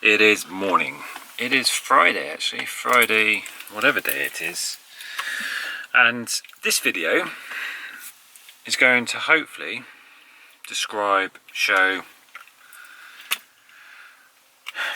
It is morning. It is Friday actually, Friday whatever day it is. And this video is going to hopefully describe, show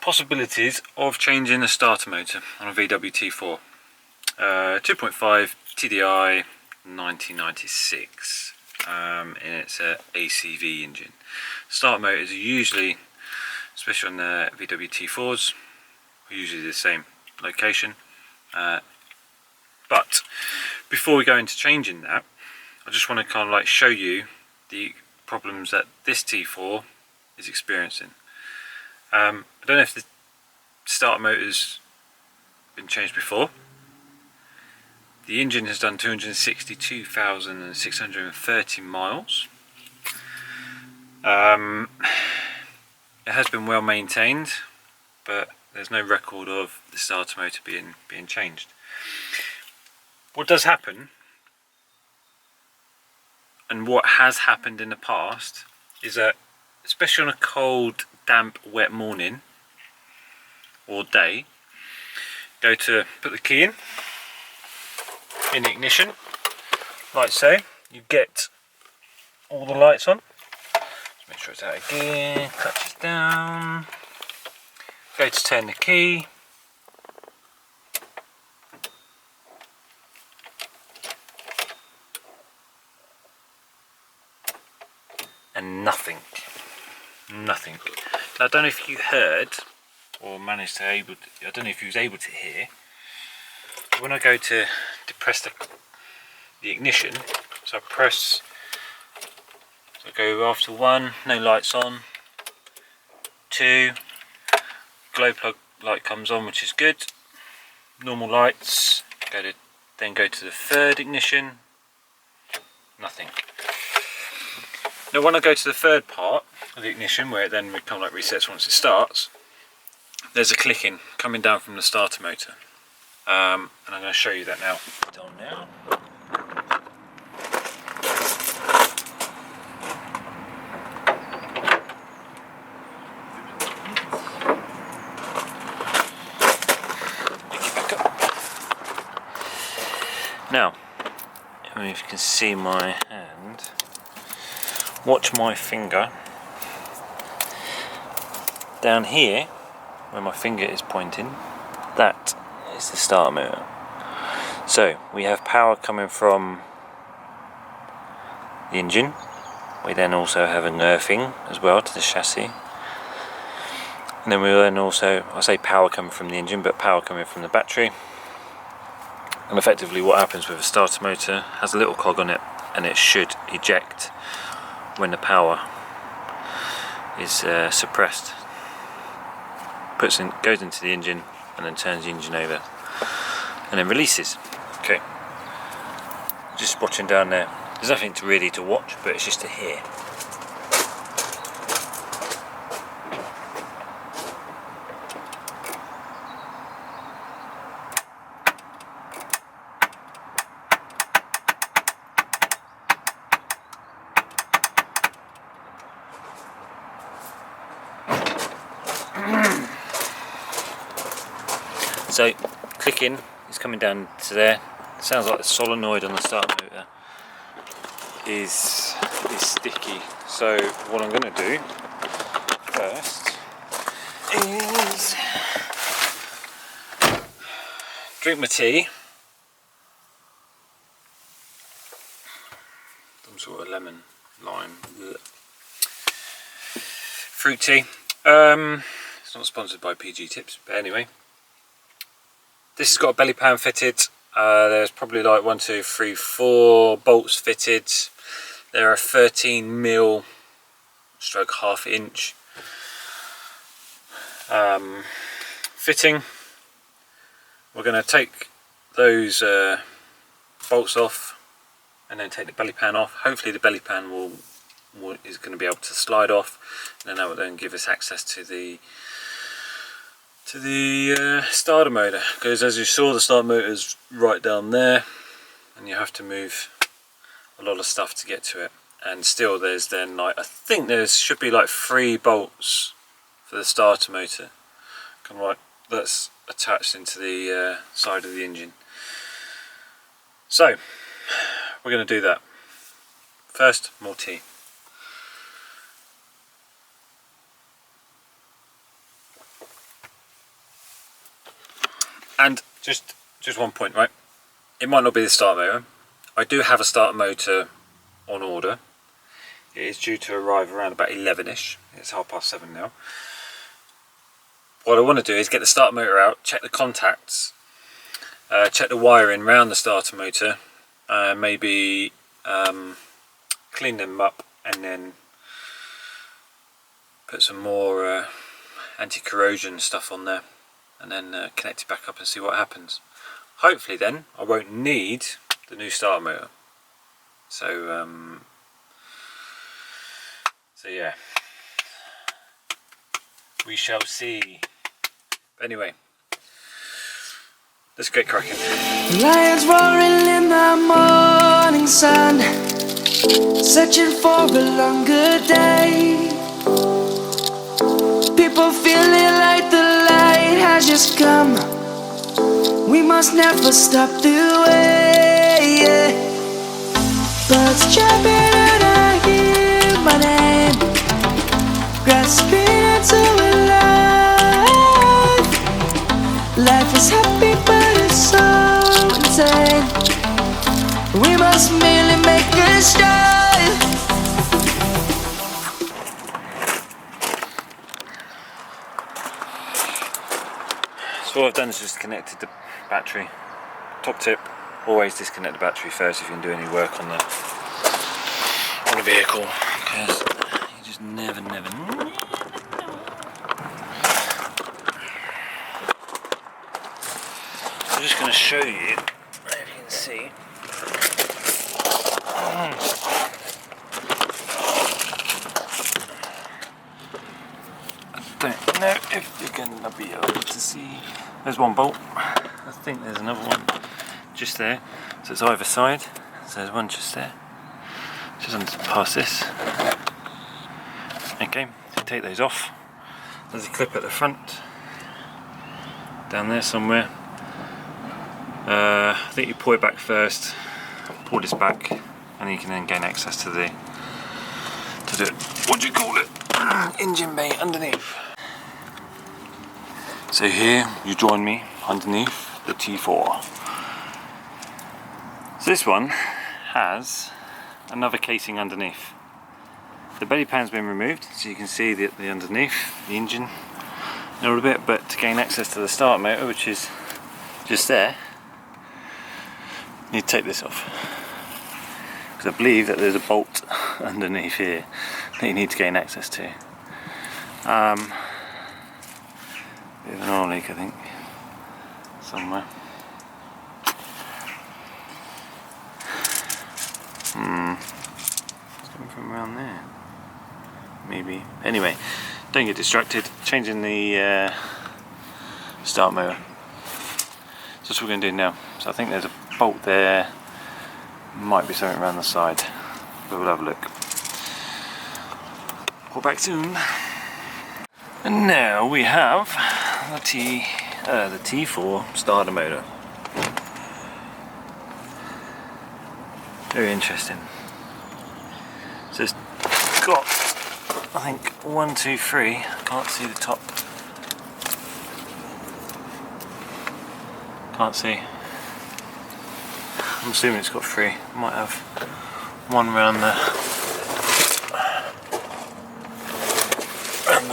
possibilities of changing the starter motor on a VW T4. 2.5 TDI 1996 and it's a ACV engine. Starter motors are usually, especially on the VW T4s, usually the same location. But before we go into changing that, I just want to kind of like show you the problems that this T4 is experiencing. I don't know if the starter motor's been changed before. The engine has done 262,630 miles. It has been well maintained, but there's no record of the starter motor being changed. What does happen, and what has happened in the past, is that especially on a cold, damp, wet morning or day, go to put the key in the ignition, like so. You get all the lights on. Just make sure it's out of gear, clutch is down, go to turn the key, and nothing. Now, I don't know if you heard or managed to I don't know if you was able to hear, when I go to depress the ignition, so I press, so I go after 1, no lights on, 2, glow plug light comes on, which is good, normal lights, then go to the 3rd ignition, nothing. Now when I go to the 3rd part of the ignition, where it then kind of like resets once it starts, there's a clicking coming down from the starter motor. And I'm going to show you that now. It's on now. Pick it back up. Now, I don't know if you can see my hand. Watch my finger. Down here, where my finger is pointing, that is the starter motor. So we have power coming from the engine. We then also have an earthing as well to the chassis. And then we then also, I say power coming from the engine, but power coming from the battery. And effectively what happens with a starter motor, has a little cog on it, and it should eject when the power is suppressed. Goes into the engine and then turns the engine over and then releases. Okay, just watching down there, there's nothing really to watch, but it's just to hear. So clicking is coming down to there. It sounds like the solenoid on the starter motor is sticky. So what I'm going to do first is drink my tea. Some sort of lemon, lime, fruit tea. It's not sponsored by PG Tips, but anyway. This has got a belly pan fitted. There's probably like 1, 2, 3, 4 bolts fitted. There are 13mm stroke ½ inch fitting. We're going to take those bolts off and then take the belly pan off. Hopefully the belly pan is going to be able to slide off, and then that will then give us access to the starter motor, because as you saw, the starter motor is right down there and you have to move a lot of stuff to get to it. And still there's then like, I think there should be like 3 bolts for the starter motor, kind of like that's attached into the side of the engine. So we're going to do that. First, more tea. And just one point, right? It might not be the starter motor. I do have a starter motor on order. It is due to arrive around about 11ish. It's 7:30 now. What I want to do is get the starter motor out, check the contacts, check the wiring around the starter motor, maybe clean them up, and then put some more anti-corrosion stuff on there, and then connect it back up and see what happens. Hopefully then I won't need the new starter motor. So yeah, we shall see. But anyway, let's get cracking. Lions roaring in the morning sun, searching for a longer day. People feeling like the light has just come. We must never stop the way, yeah. Birds chirping and I hear my name, grasping into a life. Life is happy but it's so insane. We must merely make a start. So what I've done is just connected the battery. Top tip, always disconnect the battery first if you're doing any work on the vehicle, because you just never know. I'm just going to show you, if you can see. I don't know if you're going to be able to see. There's one bolt. I think there's another one just there. So it's either side. So there's one just there. Just under past this. Okay, so take those off. There's a clip at the front. Down there somewhere. I think you pull it back first. Pull this back, and you can then gain access to the what do you call it? Engine bay underneath. So here you join me underneath the T4. So this one has another casing underneath. The belly pan's been removed, so you can see the underneath, the engine a little bit, but to gain access to the starter motor, which is just there, you need to take this off. Because I believe that there's a bolt underneath here that you need to gain access to. Bit of an oil leak, I think, somewhere. It's coming from around there. Maybe. Anyway, don't get distracted. Changing the start motor. So that's what we're going to do now. So I think there's a bolt there. Might be something around the side. But we'll have a look. We'll back soon. And now we have the T4 starter motor. Very interesting. So it's got, I think, 1, 2, 3. I can't see the top. Can't see. I'm assuming it's got 3. Might have one around the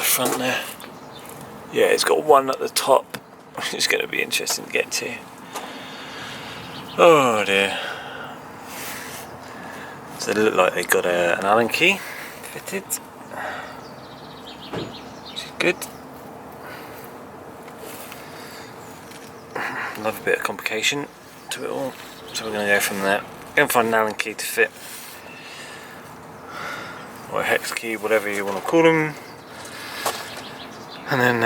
front there. Yeah, it's got one at the top, which is going to be interesting to get to. Oh dear. So they look like they got an Allen key fitted, which is good. Love a bit of complication to it all. So we're going to go from there. Go and find an Allen key to fit, or a hex key, whatever you want to call them, and then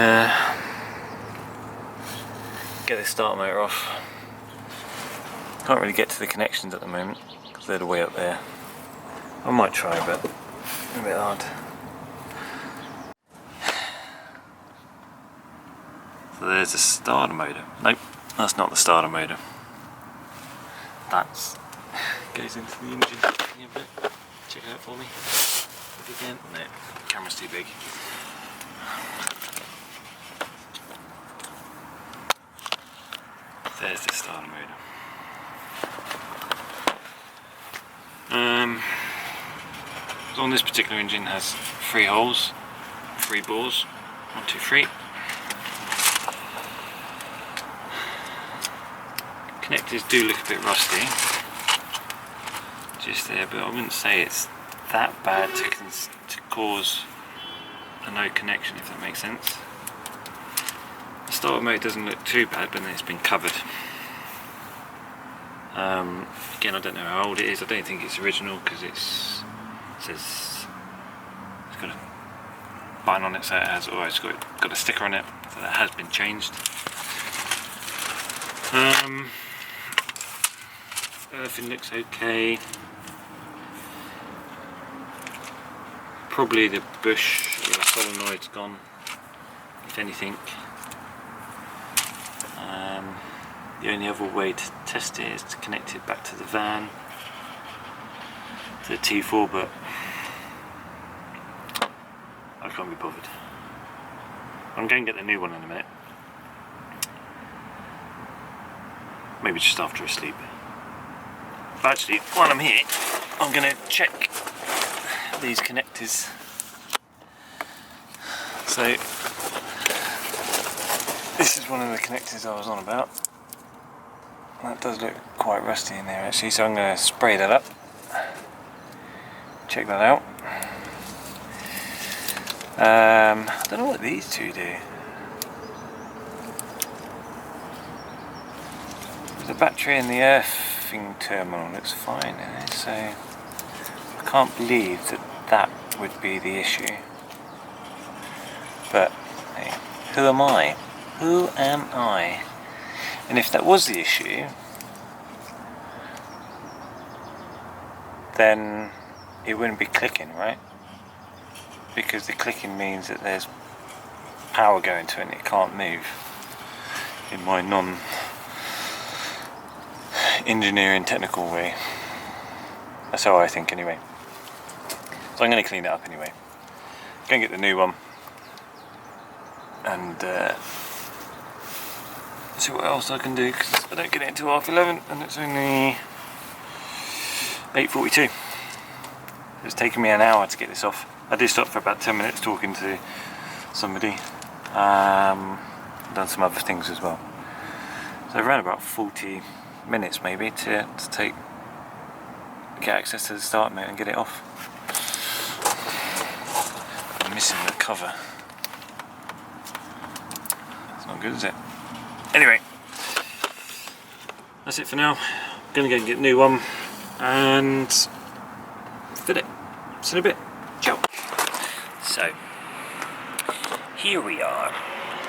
get this starter motor off. Can't really get to the connections at the moment because they're the way up there. I might try, but a bit hard. So there's the starter motor. Nope, that's not the starter motor. That's goes into the engine. Can you have a look? Check it out for me. If you can. No, camera's too big. There's the starter motor. So on this particular engine has 3 holes, 3 bores, 1, 2, 3. Connectors do look a bit rusty, just there, but I wouldn't say it's that bad to cause a no connection, if that makes sense. The starter motor doesn't look too bad, but then it's been covered. Again, I don't know how old it is. I don't think it's original because it says it's got a button on it, so it has, or it's got a sticker on it, so that has been changed. Everything looks okay. Probably the bush or the solenoid's gone, if anything. The only other way to test it is to connect it back to the van, to the T4, but I can't be bothered. I'm going to get the new one in a minute. Maybe just after I sleep. But actually, while I'm here, I'm going to check these connectors. So, this is one of the connectors I was on about. That does look quite rusty in there actually, so I'm going to spray that up. Check that out. I don't know what these two do. The battery and the earthing terminal looks fine in it, so I can't believe that would be the issue. But hey, who am I? Who am I? And if that was the issue, then it wouldn't be clicking, right? Because the clicking means that there's power going to it and it can't move. In my non-engineering technical way. That's how I think anyway. So I'm going to clean it up anyway. Go and get the new one. And see what else I can do, because I don't get it until 11:30 and it's only 8:42. It's taken me an hour to get this off. I did stop for about 10 minutes talking to somebody. Done some other things as well. So around about 40 minutes maybe to get access to the start motor and get it off. I'm missing the cover. It's not good, is it? Anyway, that's it for now. I'm going to go and get a new one and fit it. See you in a bit. Ciao. So, here we are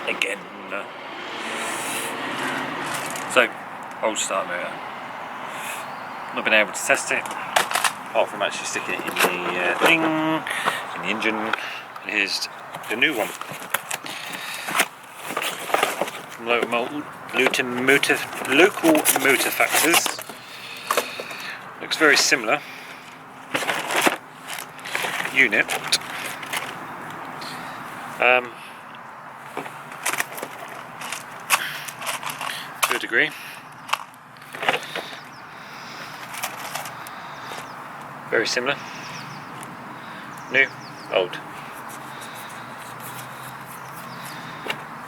again. So, old start motor. Not been able to test it, apart from actually sticking it in the thing, in the engine. Here's the new one. Local motor factors. Looks very similar. Unit. To a degree. Very similar. New, old.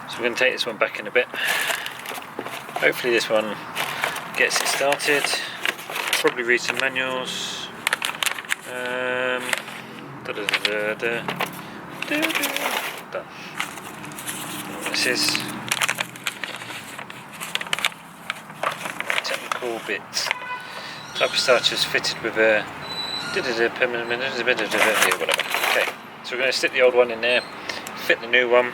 So we're going to take this one back in a bit. Hopefully this one gets it started. Probably read some manuals. Done. This is technical bits. Type of starter is fitted with a whatever. Okay, so we're going to stick the old one in there, fit the new one.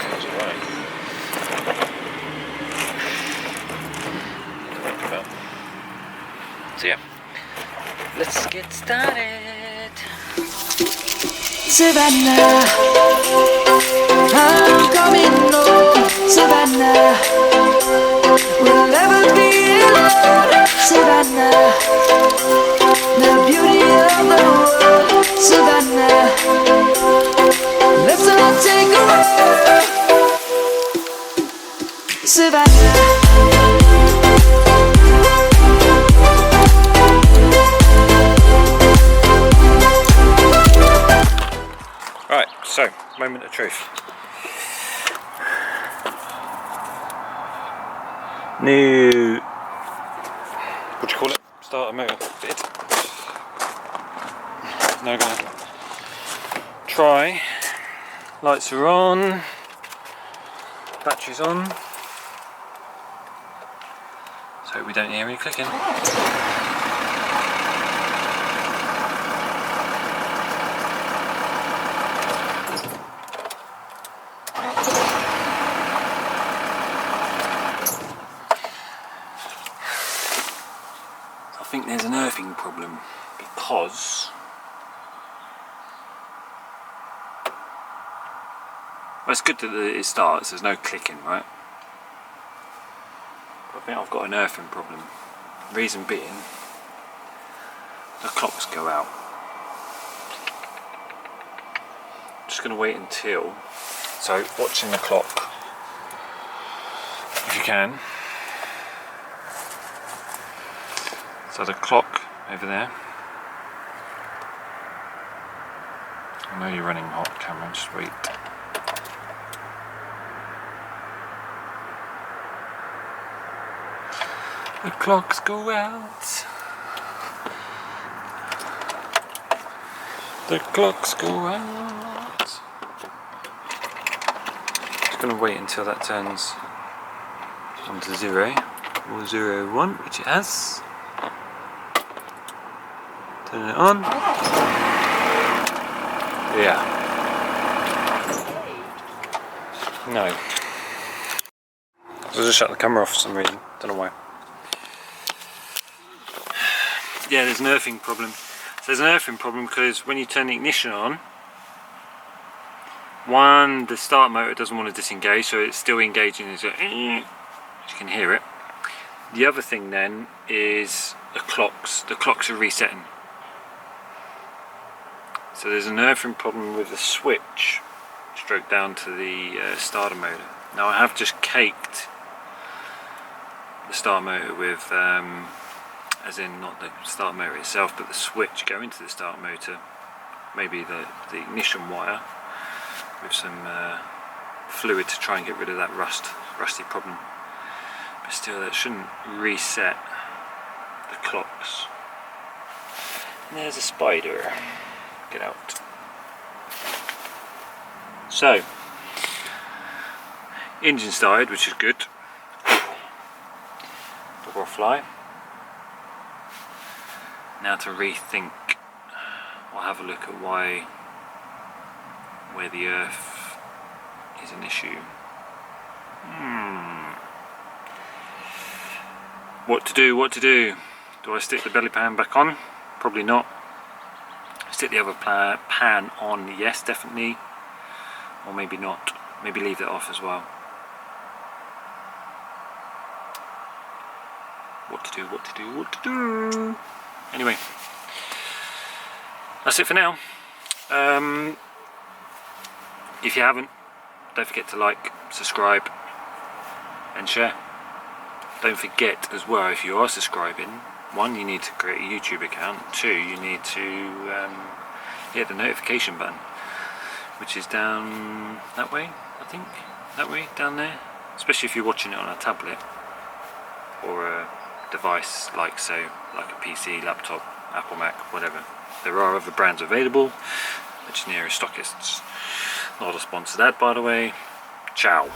That's alright. So yeah, let's get started. Savannah, I'm coming home. Savannah, we'll never be alone. Savannah, the beauty of the world. Savannah, let's all take a walk. Savannah. Right, so, moment of truth. New, what do you call it? Starter motor fitted. Now gonna try. Lights are on. Battery's on. So we don't hear any clicking. I think there's an earthing problem because well, it's good that it starts, there's no clicking, right? But I think I've got an earthing problem. Reason being, the clocks go out. I'm just going to wait until, so watching the clock, if you can. So the clock over there. I know you're running hot camera, just wait. The clocks go out. The clocks go out. Just gonna wait until that turns onto 0 or 01, which it has. Turn it on. Yeah. No. I just shut the camera off for some reason. Don't know why. Yeah, there's an earthing problem. So there's an earthing problem because when you turn the ignition on, one, the start motor doesn't want to disengage, so it's still engaging as you can hear it. The other thing then is the clocks are resetting. So there's an earthing problem with the switch stroke down to the starter motor. Now I have just caked the starter motor with as in not the starter motor itself, but the switch going to the starter motor, maybe the ignition wire, with some fluid to try and get rid of that rusty problem. But still, that shouldn't reset the clocks. And there's a spider. Get out. So, engine started, which is good. Double fly. Now to rethink, I'll have a look at where the earth is an issue. What to do? Do I stick the belly pan back on? Probably not. Stick the other pan on, yes, definitely. Or maybe not. Maybe leave that off as well. What to do? Anyway, that's it for now. If you haven't, don't forget to like, subscribe and share. Don't forget as well, if you are subscribing, one, you need to create a YouTube account. Two, you need to hit the notification button, which is down that way, I think. That way, down there. Especially if you're watching it on a tablet or a device like a PC, laptop, Apple, Mac, whatever. There are other brands available, which are nearest stockists. Not a sponsored ad, by the way. Ciao.